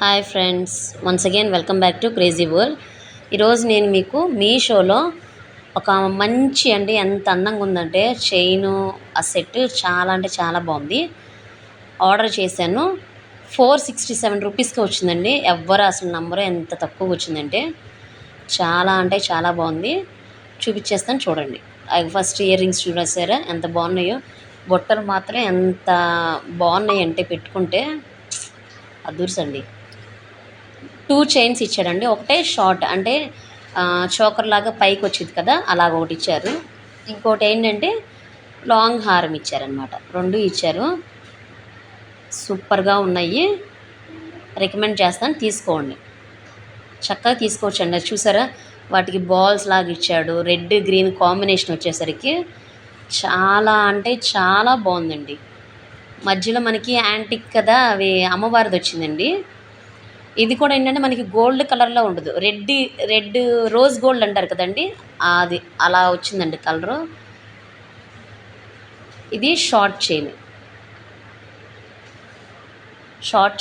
Hi friends, once again welcome back to crazy world. ఈరోజు నేను మీకు మీషోలో ఒక మంచి ఎంత అందంగా ఉందంటే చైను ఆ సెట్ చాలా అంటే చాలా బాగుంది. ఆర్డర్ చేశాను. 467 రూపీస్కి వచ్చిందండి. ఎవ్వరు అసలు నంబరు, ఎంత తక్కువ వచ్చిందంటే చాలా అంటే చాలా బాగుంది. చూపించేస్తాను చూడండి. ఫస్ట్ ఇయర్ రింగ్స్ చూడేసారా ఎంత బాగున్నాయో. బొట్టలు మాత్రం ఎంత బాగున్నాయి అంటే పెట్టుకుంటే అదుర్సండి. 2 చైన్స్ ఇచ్చాడండి. ఒకటే షార్ట్ అంటే చోకర్ లాగా పైకి వచ్చింది కదా, అలాగ ఒకటి ఇచ్చారు. ఇంకోటి ఏంటంటే లాంగ్ హారం ఇచ్చారనమాట. 2 ఇచ్చారు. సూపర్గా ఉన్నాయి. రికమెండ్ చేస్తాను, తీసుకోండి. చక్కగా తీసుకోవచ్చండి. అది చూసారా, వాటికి బాల్స్ లాగా ఇచ్చాడు. రెడ్ గ్రీన్ కాంబినేషన్ వచ్చేసరికి చాలా అంటే చాలా బాగుందండి. మధ్యలో మనకి యాంటిక్ కదా, అవి అమ్మవారిది వచ్చిందండి. ఇది కూడా ఏంటంటే మనకి గోల్డ్ కలర్లో ఉండదు, రెడ్ రోజ్ గోల్డ్ అంటారు కదండి, అది అలా వచ్చిందండి కలరు. ఇది షార్ట్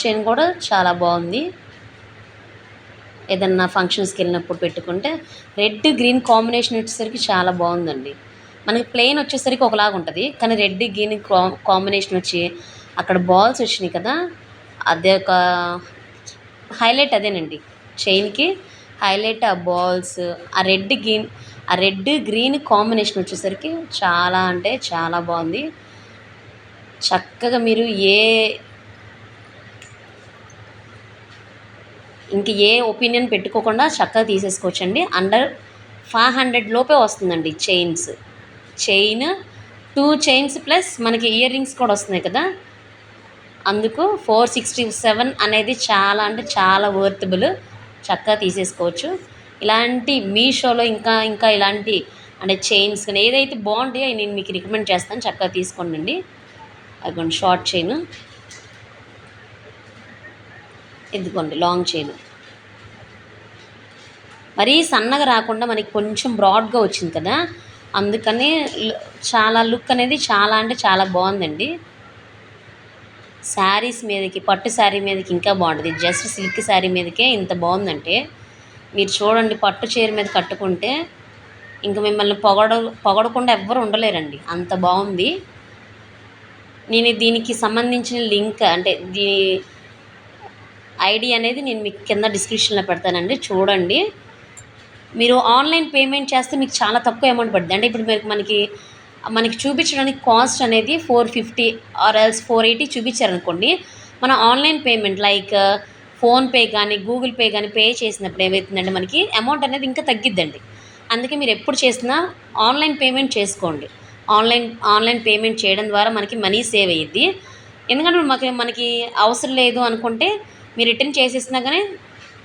చైన్ కూడా చాలా బాగుంది. ఏదన్నా ఫంక్షన్స్కి వెళ్ళినప్పుడు పెట్టుకుంటే రెడ్ గ్రీన్ కాంబినేషన్ వచ్చేసరికి చాలా బాగుందండి. మనకి ప్లెయిన్ వచ్చేసరికి ఒకలాగా ఉంటుంది, కానీ రెడ్ గ్రీన్ కాంబినేషన్ వచ్చి అక్కడ బాల్స్ వచ్చినాయి కదా, అదే ఒక హైలైట్. అదేనండి చైన్కి హైలైట్, ఆ బాల్స్, ఆ రెడ్ గ్రీన్ కాంబినేషన్ వచ్చేసరికి చాలా అంటే చాలా బాగుంది. చక్కగా మీరు ఏ ఒపీనియన్ పెట్టుకోకుండా చక్కగా తీసేసుకోవచ్చండి. అండర్ 500 లోపే వస్తుందండి చైన్ 2 చైన్స్ ప్లస్ మనకి ఇయర్ రింగ్స్ కూడా వస్తున్నాయి కదా, అందుకు 467 అనేది చాలా అంటే చాలా వర్తబుల్. చక్కగా తీసేసుకోవచ్చు. ఇలాంటి మీషోలో ఇంకా ఇంకా ఇలాంటి అంటే చైన్స్ కానీ ఏదైతే బాగుంటాయో నేను మీకు రికమెండ్ చేస్తాను. చక్కగా తీసుకోండి. అదిగోండి షార్ట్ చైన్, ఇదిగోండి లాంగ్ చైన్. మరీ సన్నగా రాకుండా మనకి కొంచెం బ్రాడ్గా వచ్చింది కదా, అందుకని చాలా లుక్ అనేది చాలా అంటే చాలా బాగుందండి. శారీస్ మీదకి, పట్టు శారీ మీదకి ఇంకా బాగుంటుంది. జస్ట్ సిల్క్ శారీ మీదకే ఇంత బాగుందంటే మీరు చూడండి, పట్టు చీర మీద కట్టుకుంటే ఇంక మిమ్మల్ని పొగడకుండా ఎవ్వరు ఉండలేరండి, అంత బాగుంది. నేను దీనికి సంబంధించిన లింక్ అంటే దీని ఐడి అనేది నేను మీకు కింద డిస్క్రిప్షన్లో పెడతానండి, చూడండి. మీరు ఆన్లైన్ పేమెంట్ చేస్తే మీకు చాలా తక్కువ అమౌంట్ పడుతుంది. అంటే ఇప్పుడు మనకి చూపించడానికి కాస్ట్ అనేది 450 ఆర్ ఎల్స్ 480 చూపించారనుకోండి. మన ఆన్లైన్ పేమెంట్ లైక్ ఫోన్పే కానీ గూగుల్ పే కానీ పే చేసినప్పుడు ఏమవుతుందంటే మనకి అమౌంట్ అనేది ఇంకా తగ్గిద్దండి. అందుకే మీరు ఎప్పుడు చేసినా ఆన్లైన్ పేమెంట్ చేసుకోండి. ఆన్లైన్ పేమెంట్ చేయడం ద్వారా మనకి మనీ సేవ్ అయ్యిద్ది. ఎందుకంటే మనకి అవసరం లేదు అనుకుంటే మీరు రిటర్న్ చేసేసినా కానీ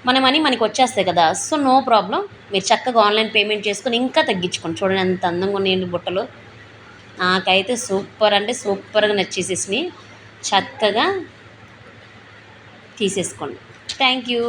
మన మనీ మనకి వచ్చేస్తాయి కదా. సో నో ప్రాబ్లం, మీరు చక్కగా ఆన్లైన్ పేమెంట్ చేసుకొని ఇంకా తగ్గించుకోండి. చూడండి ఎంత అందంగా ఉన్నాయండి బుట్టలు. నాకైతే సూపర్ అంటే సూపర్గా నచ్చేసేసినాయి. చక్కగా తీసేసుకోండి. Thank you.